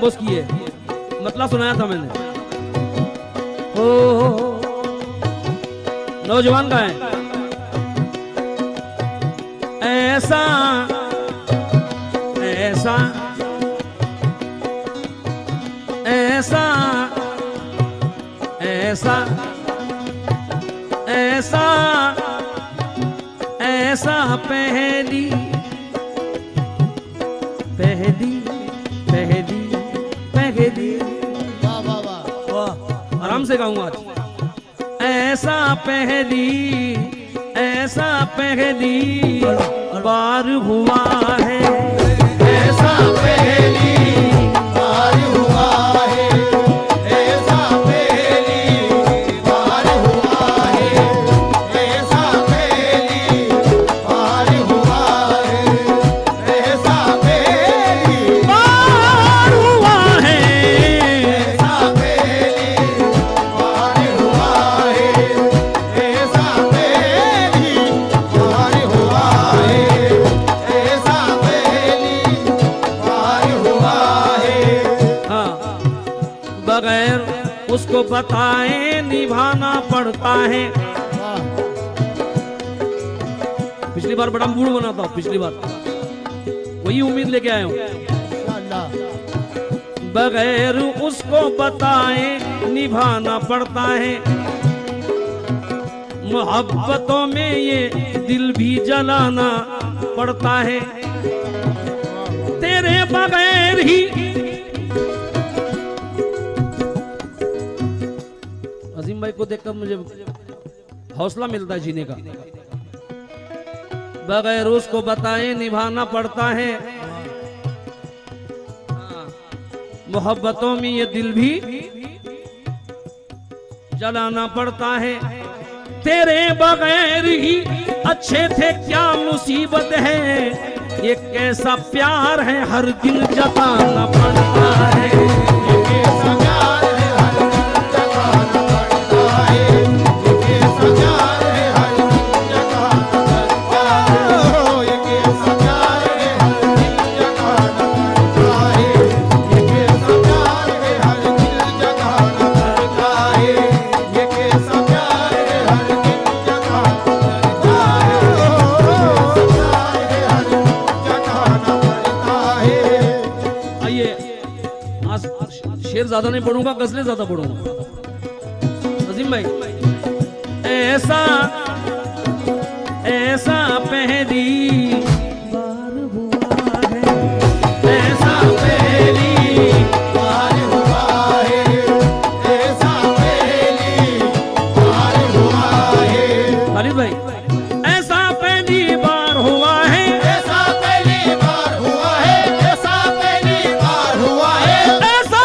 खामोश किए, मतलब सुनाया था मैंने। ओ नौजवान का है ऐसा ऐसा ऐसा ऐसा ऐसा ऐसा पहली पहली पहली पहली, वाह वाह वाह वाह आराम से गाऊंगा आज। ऐसा पहली बार हुआ है, ऐसा पहली बार हुआ है, ऐसा पहली बार हुआ है, ऐसा पहली बार हुआ है, ऐसा पहली बार हुआ है, ऐसा पहली बार हुआ है, ऐसा पहली बार हुआ है, ऐसा पहली बार हुआ है। हाँ बगैर उसको बताए निभाना पड़ता है। पिछली बार बड़ा मूड बना था, पिछली बार वही उम्मीद लेके आया हूं। माशाअल्लाह बगैर उसको बताए निभाना पड़ता है, मोहब्बतों में ये दिल भी जलाना पड़ता है। तेरे बगैर ही अजीम भाई को देखकर मुझे हौसला मिलता है जीने का। बगैर उसको बताए निभाना पड़ता है, मोहब्बतों में ये दिल भी जलाना पड़ता है। तेरे बगैर ही अच्छे थे क्या मुसीबत है, ये कैसा प्यार है हर दिन जताना पड़ता है। ये कैसा प्यार है हर दिन जताना पड़ता है, ये कैसा प्यार है हर दिन जताना पड़ता है, ये कैसा प्यार है हर दिन जताना पड़ता है, ये कैसा प्यार है हर दिन जताना पड़ता है, ये कैसा प्यार है हर दिन जताना पड़ता है, प्यार है हर दिन जताना पड़ता है। आइए आज शेर ज्यादा नहीं पढ़ूंगा, गजलें ज्यादा पढ़ूंगा। अजीम भाई ऐसा ऐसा पहली बार हुआ है, ऐसा पहली बार हुआ है, ऐसा पहली बार हुआ है, खालिद भाई ऐसा पहली बार हुआ है, ऐसा पहली बार हुआ है, ऐसा पहली बार हुआ है, ऐसा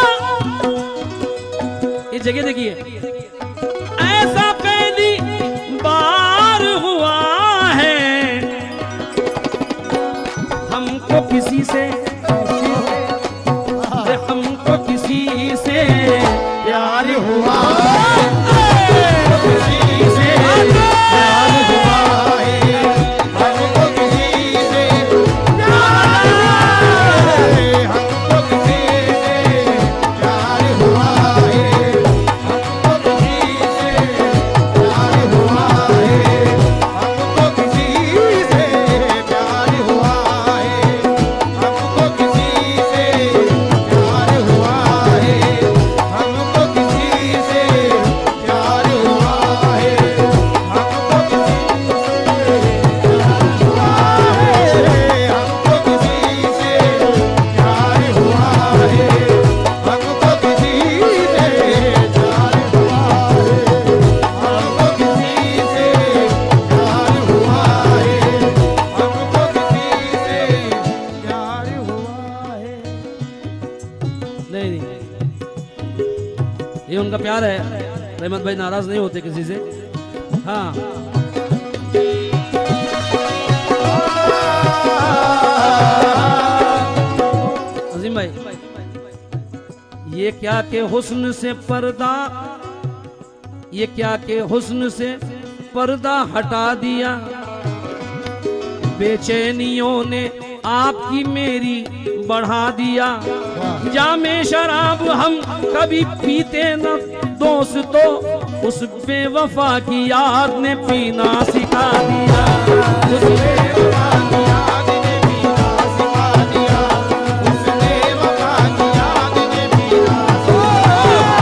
ये जगह देखिए, ऐसा पहली बार हुआ है। हमको किसी से हमको किसी से प्यार हुआ है, किसी से प्यार हुआ है, हमको किसी से प्यार है, हमको किसी से प्यार हुआ है, हमको किसी से प्यार हुआ है, हमको किसी से प्यार हुआ है, हमको किसी से प्यार हुआ है, हमको किसी से प्यार हुआ है, हमको किसी से प्यार हुआ है, हमको किसी से प्यार हुआ है, हमको किसी से प्यार हुआ है, हमको किसी से प्यार हुआ है। नहीं नहीं ये उनका प्यार है। रहमत भाई नाराज नहीं होते किसी से। हाँ अजीम भाई ये क्या के हुस्न से पर्दा, ये क्या के हुस्न से पर्दा हटा दिया, बेचैनियों ने आपकी मेरी बढ़ा दिया। जामे शराब हम कभी पीते न दोस्तों, उस बेवफा की याद ने पीना सिखा दिया। उस बेवफा की याद ने पीना सिखा दिया। उस बेवफा की याद ने पीना सिखा दिया।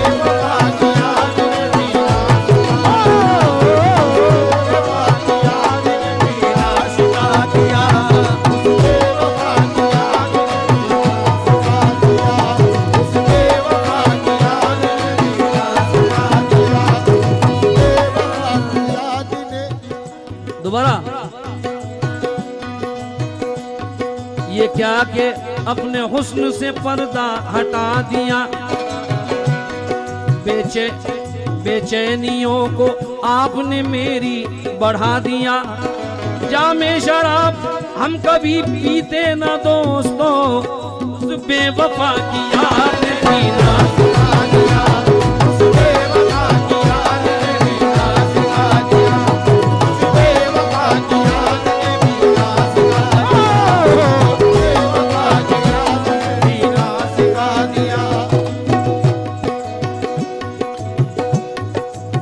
बेवफा की याद ने पीना सिखा दिया। बेवफा की याद ने पीना सिखा दिया। उस बेवफा की याद ने पीना सिखा दिया। उस बेवफा की याद ने दोबारा ये क्या कि अपने हुस्न से पर्दा हटा दिया। बेचैनियों को आपने मेरी बढ़ा दिया। जामे शराब हम कभी पीते न दोस्तों, उस बेवफा की याद ने पीना सिखा दिया। उस बेवफा की याद ने पीना सिखा दिया। उस बेवफा की याद ने पीना सिखा दिया। उस बेवफा की याद ने पीना सिखा दिया।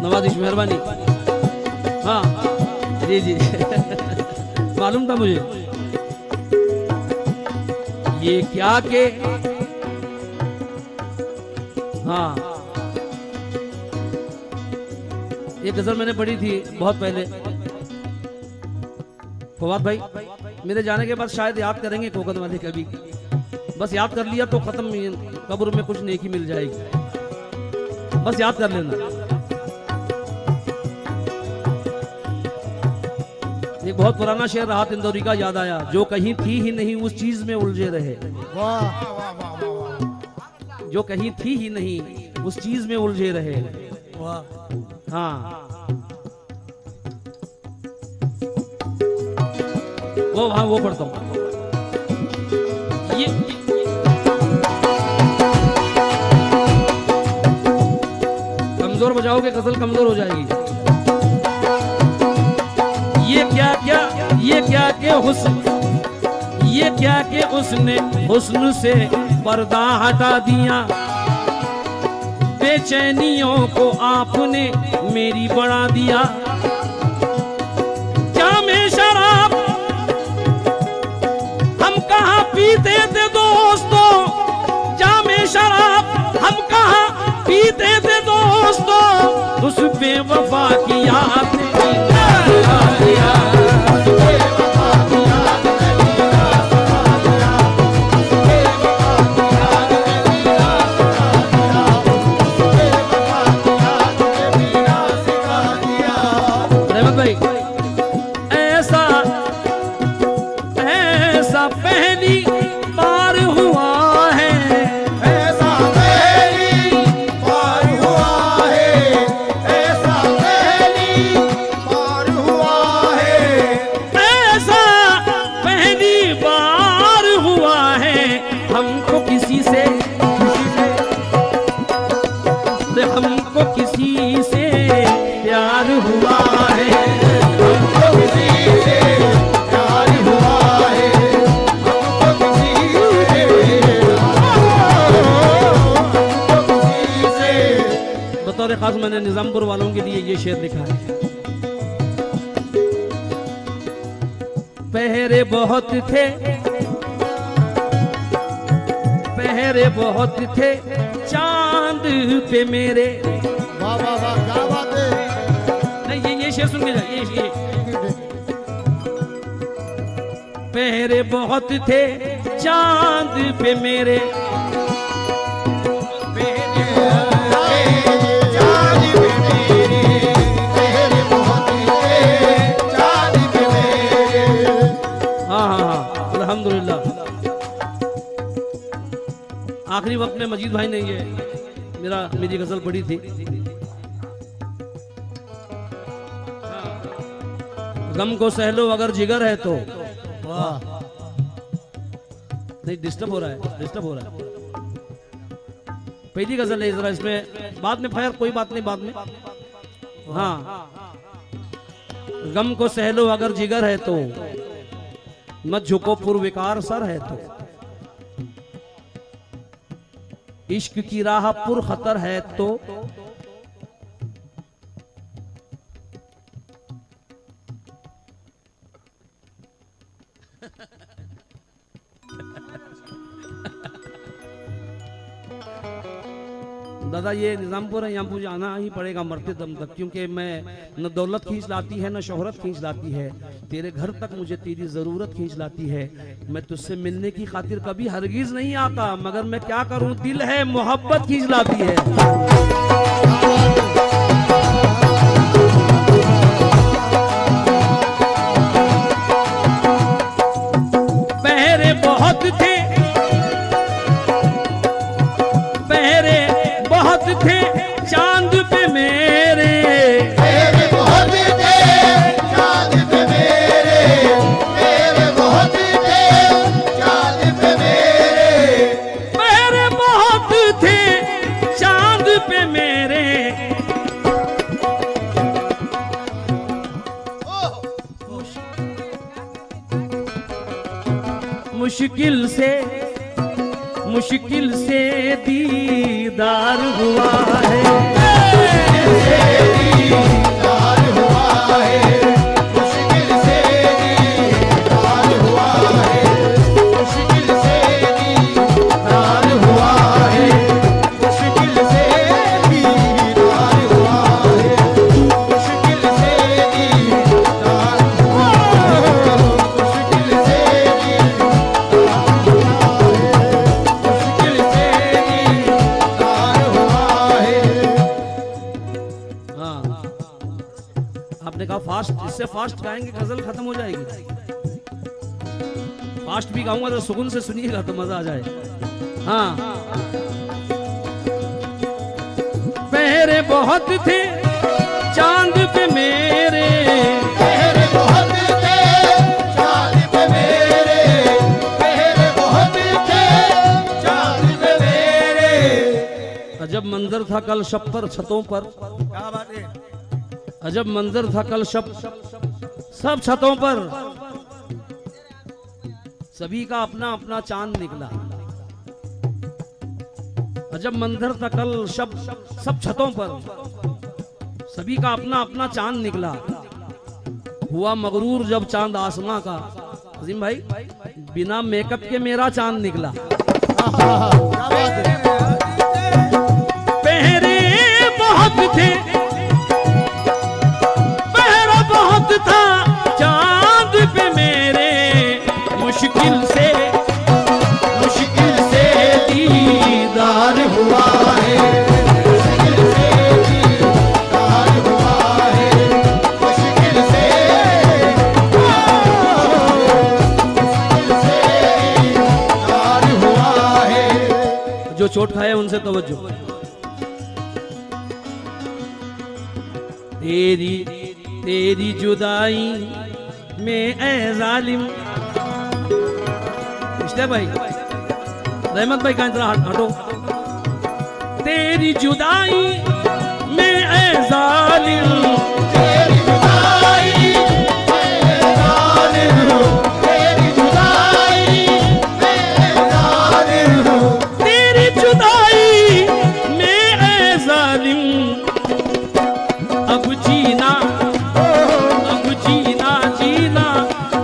नवाजिश मेहरबानी। हाँ जी जी मालूम था मुझे। ये क्या के हाँ एक गजल मैंने पढ़ी थी बहुत पहले। फवाद भाई मेरे जाने के बाद शायद याद करेंगे कोकन वाले कभी। बस याद कर लिया तो खत्म, कब्र में कुछ नेकी मिल जाएगी। बस याद कर लेना। एक बहुत पुराना शेर राहत इंदौरी का याद आया। जो कहीं थी ही नहीं उस चीज में उलझे रहे। वाह जो कहीं थी ही नहीं उस चीज में उलझे रहे। हाँ वो पढ़ता हूँ। ये कमजोर बजाओगे गजल कमजोर हो जाएगी। ये क्या के उसने हुस्न से पर्दा हटा दिया। बेचैनियों को आपने मेरी बढ़ा दिया। जामे शराब हम कहाँ पीते थे दोस्तों, जामे शराब हम कहाँ पीते थे दोस्तों, उस बेवफा की याद ने पीना सिखा दिया। ऐसा पहली बार हुआ है। ऐसा पहली बार हुआ है। ऐसा पहली बार हुआ है। ऐसा पहली बार हुआ है। हमको किसी से प्यार हुआ है। हमको किसी से प्यार हुआ है। हमको किसी से बतौर खास मैंने निजामपुर वालों के लिए ये शेर लिखा है। पहरे बहुत थे, पहरे बहुत थे चांद पे मेरे। वाह वाह वाह क्या बात है। नहीं ये शेर सुन के जाइए। ये पहरे बहुत थे चांद पे मेरे। चांद पे मेरे, पहरे बहुत थे चांद पे मेरे। हाँ अल्हम्दुलिल्लाह। आखिरी वक्त में मजीद भाई ने ये मेरी गजल पढ़ी थी। गम को सहलो अगर जिगर है तो। वाह नहीं डिस्टर्ब हो रहा है। पहली गजल है जरा इसमें बाद में खैर कोई बात नहीं बाद में। हाँ गम को सहलो अगर जिगर है तो, मत झुको पुरविकार सर है तो। इश्क की राह पुर खतर है तो, दादा ये निजामपुर है, यहाँ मुझे आना ही पड़ेगा मरते दम तक, क्योंकि मैं न दौलत खींच लाती है न शोहरत खींच लाती है, तेरे घर तक मुझे तेरी जरूरत खींच लाती है। मैं तुझसे मिलने की खातिर कभी हरगिज नहीं आता, मगर मैं क्या करूं, दिल है मोहब्बत खींच लाती है। पहरे बहुत थे, पहरे बहुत थे चांद पे मेरे, तेरे बहुत थे चांद पे मेरे, तेरे बहुत थे चांद पे मेरे, पहरे बहुत थे चांद पे मेरे। मुश्किल से दीदार हुआ है, दीदार हुआ है, मुश्किल से दीदार हुआ है, मुश्किल से दीदार हुआ है, मुश्किल से दीदार हुआ है, मुश्किल से दीदार हुआ है, मुश्किल से आपने कहा फास्ट, इससे फास्ट गाएंगे गजल खत्म हो जाएगी। फास्ट भी गाऊंगा तो सुकून से सुनिएगा तो मजा आ जाए। हाँ, पहरे बहुत थे चांद पे मेरे, पहरे बहुत थे चांद पे मेरे, पहरे बहुत थे चांद पे मेरे। अजब मंजर था कल शब पर छतों पर, क्या बात है, अजब मंजर था कल शब सब छतों पर, सभी का अपना अपना चांद निकला। अजब मंजर था कल शब सब छतों पर, सभी का अपना अपना चांद निकला। हुआ मगरूर जब चांद आसमां का, अजीम भाई बिना मेकअप के मेरा चांद निकला। क्या बात है, पहरे बहुत थे, पहरा बहुत था चांद पे मेरे, मुश्किल से दीदार हुआ है, मुश्किल से दीदार हुआ है, मुश्किल से दीदार हुआ है। जो चोट खाए उनसे तवज्जो। तेरी जुदाई में ऐ जालिम, पिछले भाई रहमत भाई कहाँ, जरा हटो। तेरी जुदाई में ऐ जालिम, तेरी जुदाई में जालिम, तेरी जुदाई में जालिम, तेरी जुदाई में ऐ जालिम, अब जीना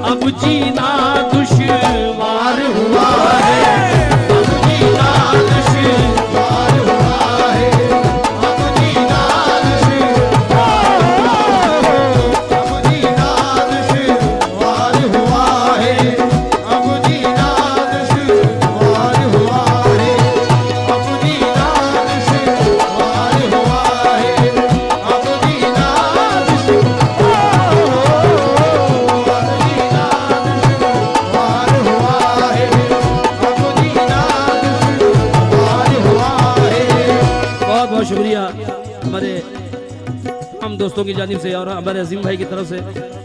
अब जीना दुश्वार हुआ है, अब जीना दुश्वार हुआ है, अब जीना दुश्वार हुआ है, अब जीना दुश्वार हुआ है, अब जीना दुश्वार हुआ है, अब जीना शुक्रिया हमारे हम दोस्तों की जानिब से और हमारे अजीम भाई की तरफ से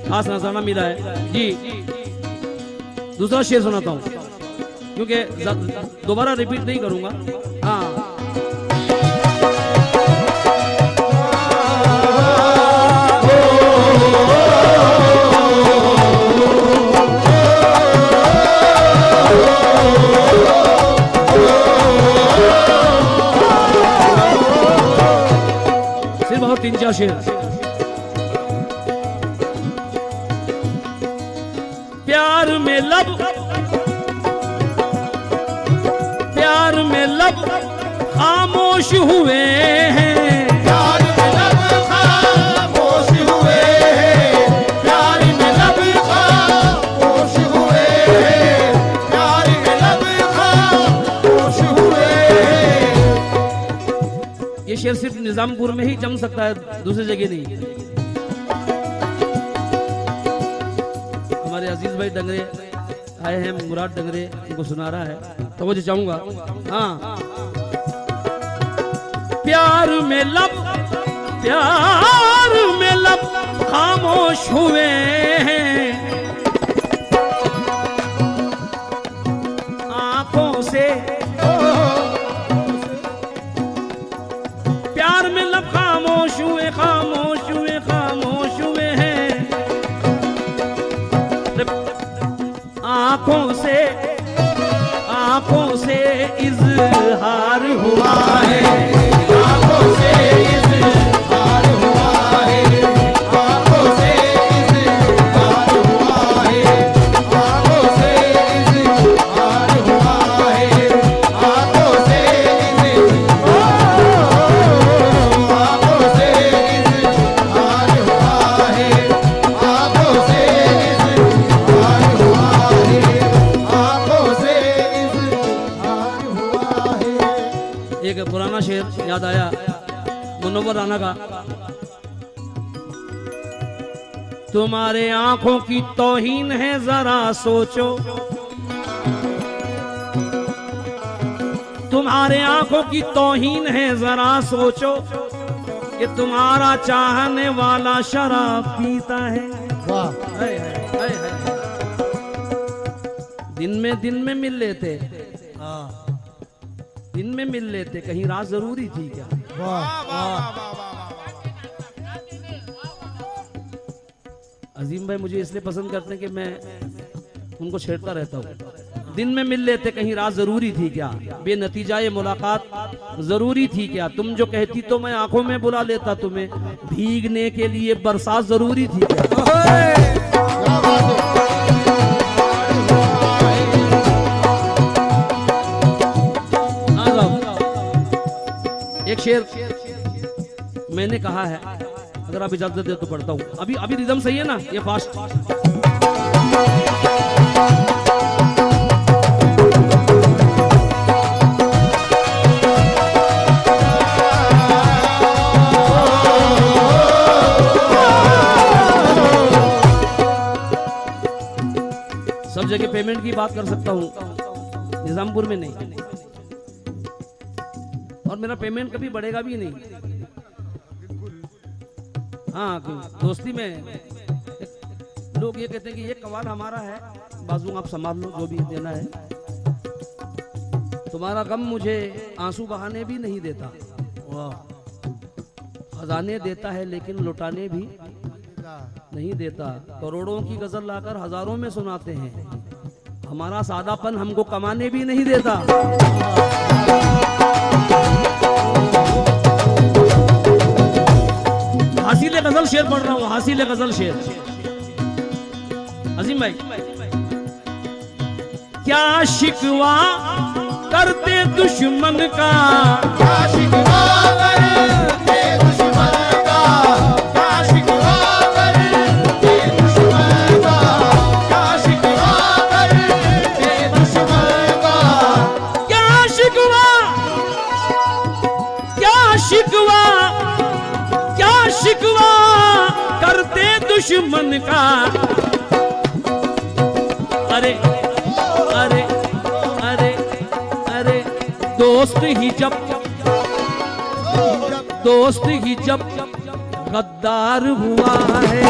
खास नजराना मिला है जी। दूसरा शेर सुनाता हूँ क्योंकि दोबारा रिपीट नहीं करूंगा। हाँ, लब, प्यार में लब खामोश हुए हैं। प्यार में लब खामोश हुए हैं, प्यार में लब खामोश हुए हैं, प्यार में लब खामोश हुए हैं। ये शेर सिर्फ निजामपुर में ही जम सकता है, दूसरी जगह नहीं। हमारे अजीज भाई डंगरे आए हैं, मुराद डंगरे, उनको सुना रहा है तो मुझे चाहूंगा। हाँ, प्यार में लब, प्यार में लब खामोश हुए हैं, आंखों से प्यार में लब खामोश हुए, खामोश हुए, खामोश हुए हैं। आंखों से इजहार हुआ है, आंखों से इज़हार हुआ है, आंखों से इज़हार हुआ है, आंखों से इज़हार हुआ है, आंखों से आंखों से इज़हार हुआ है, आंखों से इज़हार हुआ है, आंखों से इज़हार हुआ है। एक पुराना शेर याद आया मुनव्वर राना का। तुम्हारे आंखों की तौहीन है जरा सोचो, तुम्हारे आंखों की तौहीन है जरा सोचो, कि तुम्हारा चाहने वाला शराब पीता है। वाह, हाय, हाय, हाय, हाय। दिन में मिल लेते, दिन में मिल लेते, कहीं रात जरूरी थी क्या? अजीम भाई मुझे इसलिए पसंद करते हैं कि मैं उनको छेड़ता रहता हूँ। दिन में मिल लेते, कहीं रात जरूरी थी क्या? बेनतीजा ये मुलाकात जरूरी थी क्या? तुम जो कहती तो मैं आंखों में बुला लेता तुम्हें, भीगने के लिए बरसात जरूरी थी क्या? एक शेर मैंने कहा है, अगर आप इजाजत दे तो पढ़ता हूँ। अभी अभी रिदम सही है ना? ये फास्ट। सब जगह पेमेंट की बात कर सकता हूँ, निजामपुर में नहीं, और मेरा पेमेंट कभी बढ़ेगा भी नहीं। हाँ, दोस्ती में लोग ये कहते हैं कि ये कवाल हमारा है, बाजू आप संभाल लो, जो भी देना है। तुम्हारा गम मुझे आंसू बहाने भी नहीं देता, खजाने देता है लेकिन लुटाने भी नहीं देता। करोड़ों की गजल लाकर हजारों में सुनाते हैं, हमारा सादापन हमको कमाने भी नहीं देता। हासिले गजल शेर पढ़ रहा हूँ, हासिले गजल शेर। अजीम भाई, क्या शिकवा करते दुश्मन का, क्या शिकवा करते दुश्मन का, क्या शिकवा करते दुश्मन का, क्या शिकवा करते दुश्मन का, क्या शिकवा, क्या शिकवा, क्या शिकवा करते दुश्मन का। अरे अरे अरे अरे दोस्त ही जब, दोस्त ही जब गद्दार हुआ है,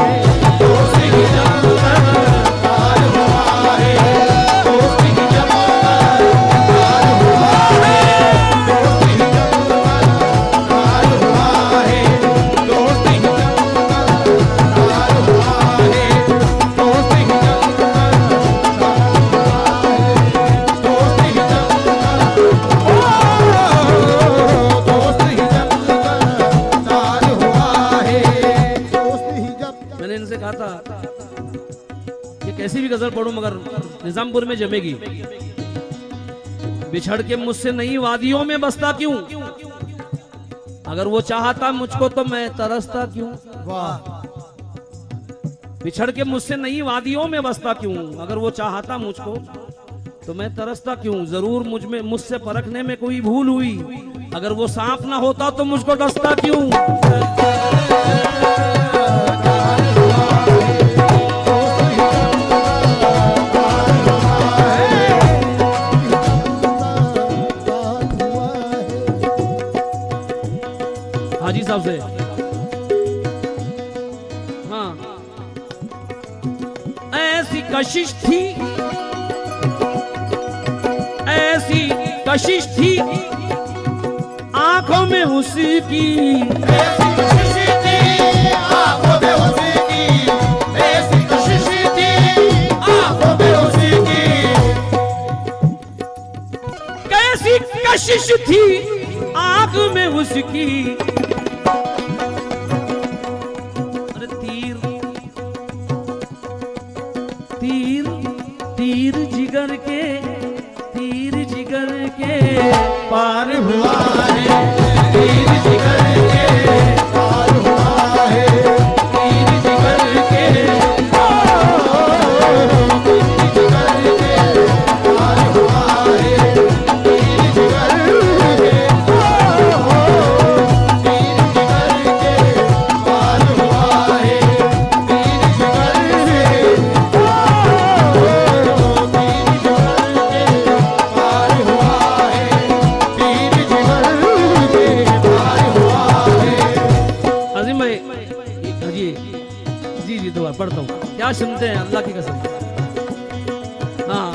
दोस्त ही जब गद्दार हुआ है, दोस्त ही जब गद्दार हुआ है, दोस्त ही जब गद्दार हुआ है, दोस्त ही जब गद्दार हुआ है, दोस्त ही जब निजामपुर में जमेगी। बिछड़ के मुझसे नई वादियों में बसता क्यों? अगर वो चाहता मुझको तो मैं तरसता क्यों? वाह बिछड़ के मुझसे नई वादियों में बसता क्यों? अगर वो चाहता मुझको तो मैं तरसता क्यों? जरूर मुझसे परखने में कोई भूल हुई। अगर वो सांप ना होता तो मुझको डसता क्यों? हाजी साहब से हाँ, ऐसी कशिश थी, ऐसी कशिश थी आंखों में उसकी, ऐसी कशिश थी आंखों में उसकी, ऐसी कशिश थी आंखों में उसकी, कैसी कशिश थी आंख में उसकी। अरे तीर तीर तीर जिगर के, तीर जिगर के पार हुआ है, तीर जिगर के पार हुआ है, तीर जिगर के तीर जिगर के पार हुआ है, तीर जिगर के तीर जिगर के पार हुआ है, तीर जिगर के पार हुआ है, तीर जिगर के पार हुआ है। अजीम भाई जी जी जी दुआ पढ़ता हूँ, क्या सुनते हैं अल्लाह की कसम। हाँ,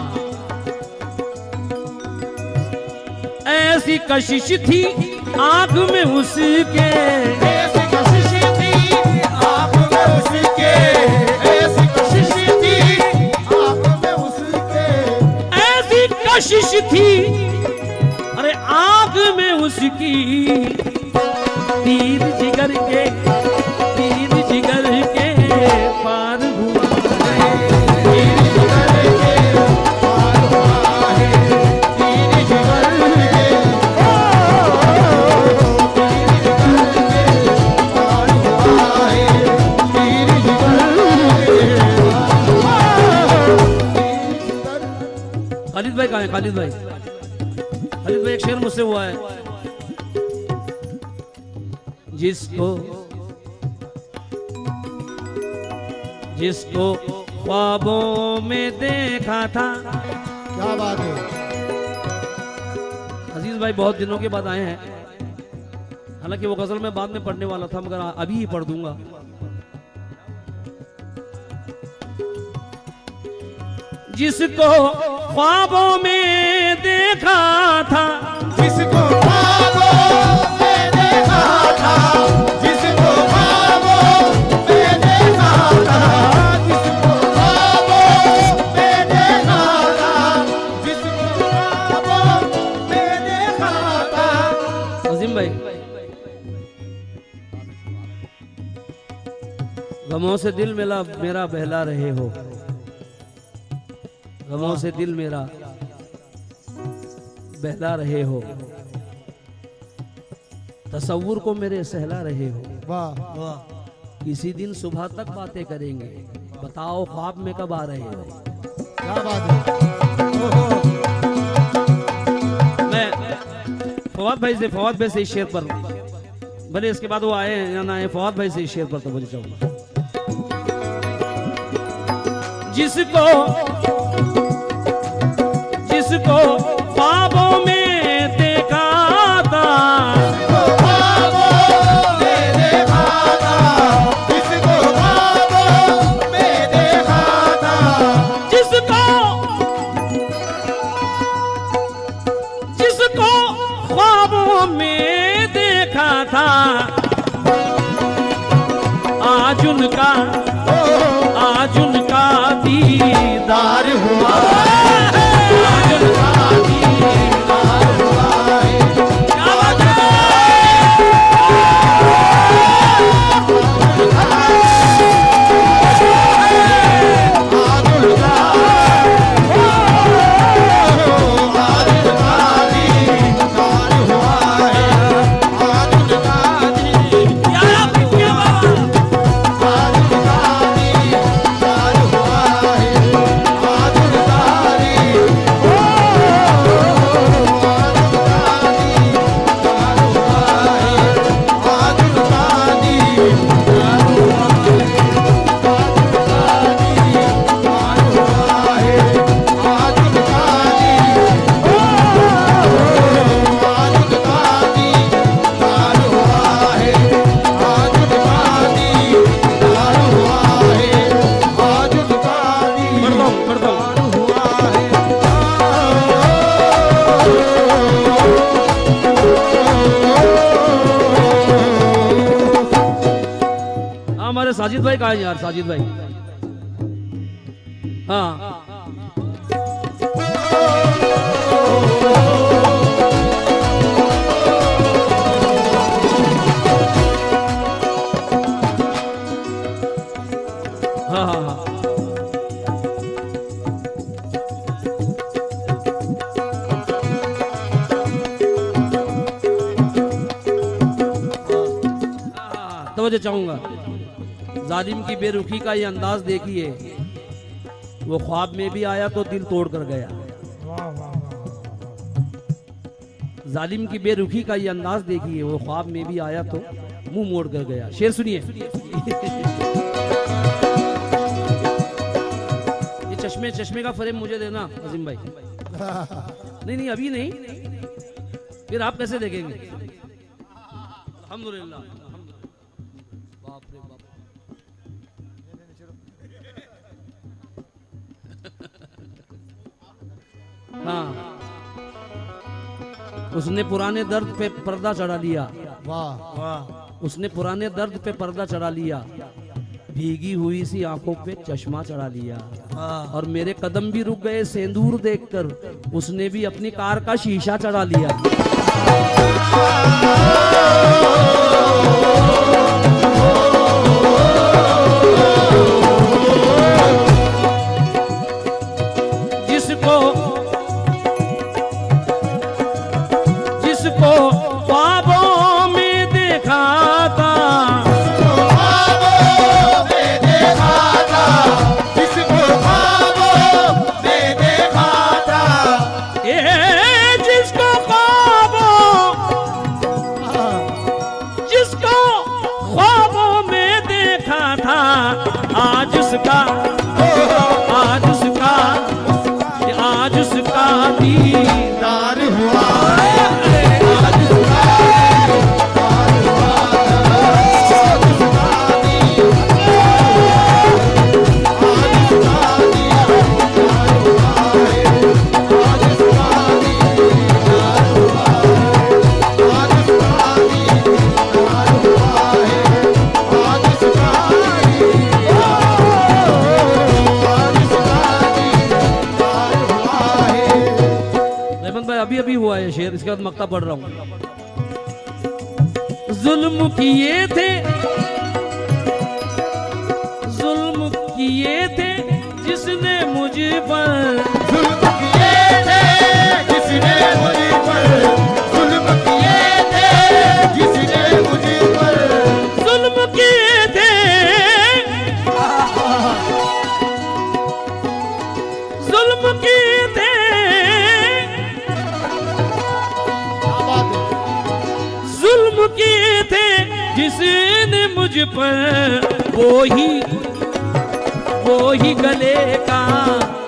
ऐसी कशिश थी आंख में उसके, ऐसी कशिश थी आंख में उसके, ऐसी कशिश थी आंख में उसके, ऐसी कशिश थी अरे आंख में उसकी। तीर जिगर के, तीर जिगर के पार हुआ है, तीर जिगर के पार हुआ है, तीर जिगर के पार हुआ है, तीर जिगर खालिद भाई कहाँ है? खालिद भाई, खालिद भाई एक शेर मुझसे हुआ है। जिसको जिसको ख्वाबों में देखा था। क्या बात है। अजीज भाई बहुत दिनों के बाद आए हैं, हालांकि वो गजल मैं बाद में पढ़ने वाला था मगर अभी ही पढ़ दूंगा। जिसको ख्वाबों में देखा था, जिसको ख्वाबों में देखा था, जिसको ख्वाबों में देखा था, जिसको ख्वाबों में देखा था, जिसको ख्वाबों में देखा था। अजीम भाई गमों से दिल मेरा बहला रहे हो, गमों से दिल मेरा बहला रहे हो, तसव्वुर को मेरे सहला रहे हो। वाह वाह, किसी दिन सुबह तक बातें करेंगे, बताओ ख्वाब में कब आ रहे हो। क्या बात है। ओहो, मैं फवाद भाई से इस शेर पर, भले इसके बाद वो आए या ना आए, फवाद भाई से इस शेर पर तो बोले चाहूंगा। जिसको जिसको ख्वाबों में देखा था, जिसको ख्वाबों में देखा था, जिसको ख्वाबों में देखा था, जिसको जिसको ख्वाबों में देखा था, आज उनका दीदार हुआ, आज उनका दीदार हुआ है। क्या बात आज उनका साजिद भाई कहाँ है यार? साजिद भाई, हाँ हाँ हाँ हाँ। तवज्जो चाहूंगा, जालिम की बेरुखी का ये अंदाज देखिए, वो ख्वाब में भी आया तो दिल तोड़ कर गया। जालिम की बेरुखी का ये अंदाज देखिए, वो ख्वाब में भी आया तो मुंह मोड़ कर गया। शेर सुनिए। ये चश्मे का फ्रेम मुझे देना अजीम भाई। नहीं नहीं अभी नहीं, फिर आप कैसे देखेंगे? अल्हम्दुलिल्लाह। बाप रे बाप। हाँ, उसने पुराने दर्द पे पर्दा चढ़ा लिया। वाह वाह। उसने पुराने दर्द पे पर्दा चढ़ा लिया, भीगी हुई सी आंखों पे चश्मा चढ़ा लिया। और मेरे कदम भी रुक गए सिंदूर देखकर, उसने भी अपनी कार का शीशा चढ़ा लिया। जिसको ख्वाबों में देखा था, जिसको ख्वाबों में देखा था, जिसको ख्वाबों में देखा था, आज उसका दीदार हुआ। अभी अभी हुआ है शेर, इसके बाद मक्ता पढ़ रहा हूं। जुल्म किए थे जिसने मुझ पर, जुल्म किए थे जिसने मुझ पर, जुल्म किए थे जिसने मुझ पर, जुल्म किए थे, जुल्म किए थे, जुल्म किए थे जिसने मुझ पर, वो ही गले का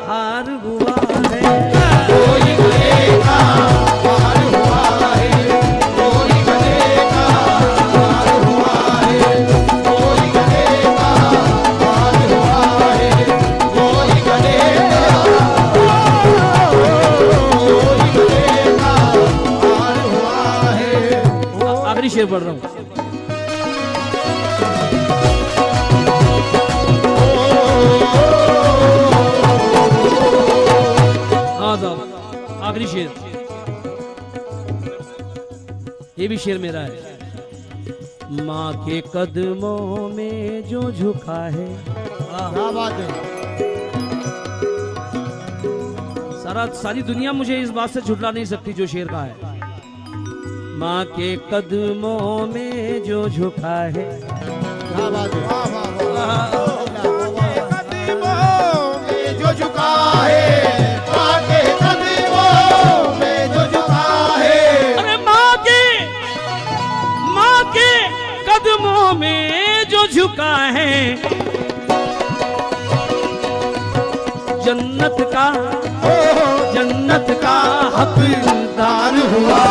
हार हुआ है। वो ही गले का हार हुआ है, वो ही गले का हार हुआ है, वो ही गले का हार हुआ है, वो ही गले का हार हुआ है। आखिरी शेर पढ़ रहा हूं। आखिरी शेर, ये भी शेर मेरा है। माँ के कदमों में जो झुका है, क्या बात है। सारी दुनिया मुझे इस बात से झुठला नहीं सकती जो शेर का है। माँ के कदमों में जो झुका है, क्या बात है। कदमों में जो झुका है, माँ के कदमों में जो झुका है, अरे माँ के कदमों में जो झुका है, जन्नत का हकदार हुआ।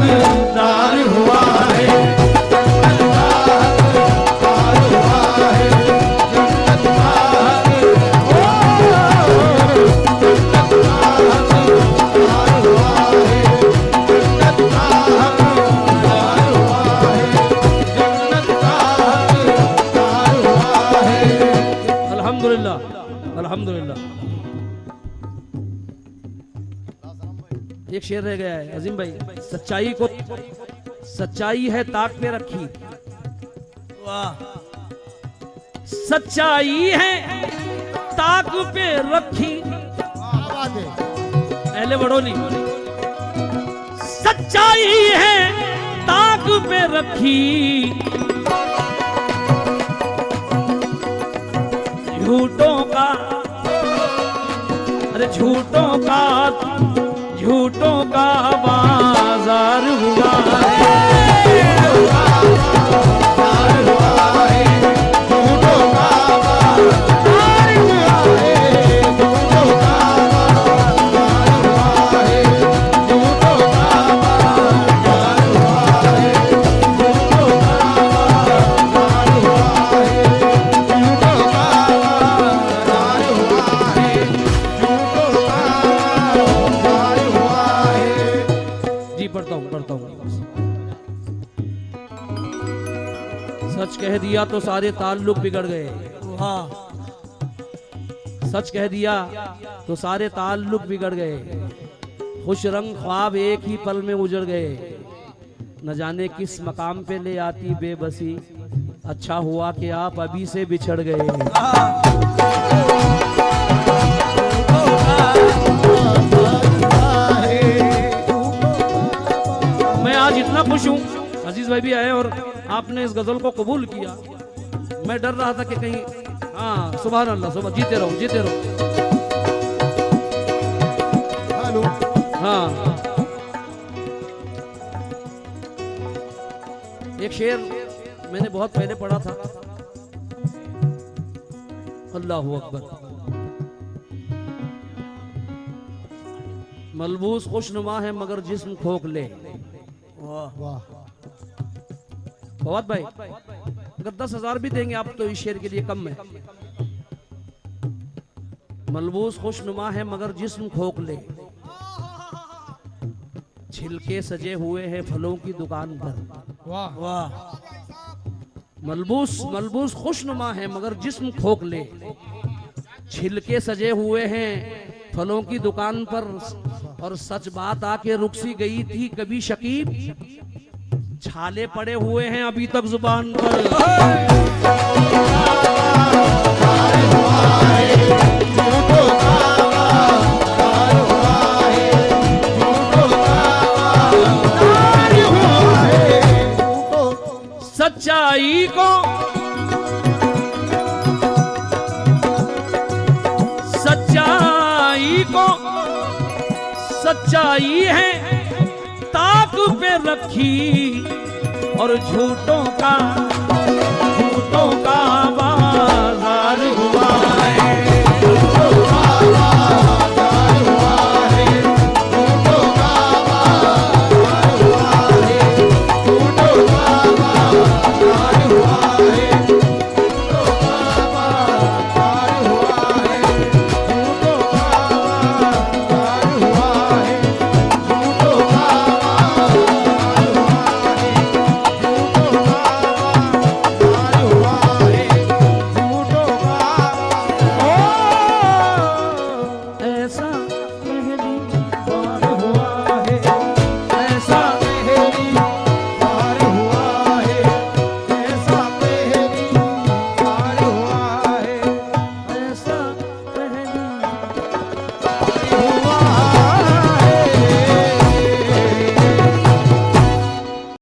हकदार हुआ है। अल्हम्दुलिल्लाह, अल्हम्दुलिल्लाह। एक शेर रह गया है अजीम भाई, सच्चाई है ताक पे रखी, वाह, सच्चाई है ताक पे रखी, बात है। पहले बड़ोली, सच्चाई है ताक पे रखी, झूठों का, अरे झूठों का बाजार हुआ है। पढ़ता हूँ। सच कह दिया तो सारे ताल्लुक बिगड़ गए, वाह, सच कह दिया तो सारे ताल्लुक बिगड़ गए, खुश रंग ख्वाब एक ही पल में उजड़ गए, न जाने किस मकाम पे ले आती बेबसी, अच्छा हुआ कि आप अभी से बिछड़ गए। मैं आज इतना खुश हूँ, अजीज भाई भी आए और आपने इस गजल को कबूल किया। मैं डर रहा था कि कहीं, हाँ सुभान अल्लाह, सुभान, जीते रहो जीते रहो। हेलो, हाँ, एक शेर मैंने बहुत पहले पढ़ा था, अल्लाहु अकबर। मलबूस खुशनुमा है मगर जिस्म खोखले। वाह, फवाद भाई अगर 10,000 भी देंगे आप तो इस शेर के लिए कम है। मलबूस खुशनुमा है मगर जिस्म खोखले, छिलके सजे हुए हैं फलों की दुकान पर। वाह, वाह, मलबूस खुशनुमा है मगर जिस्म खोखले, छिलके सजे हुए हैं फलों की दुकान पर, और सच बात आके रुक सी गई थी कभी शकीब, छाले पड़े हुए हैं अभी तक जुबान पर। सच्चाई को सच्चाई है ताक पे रखी, और झूठों का बाजार हुआ है।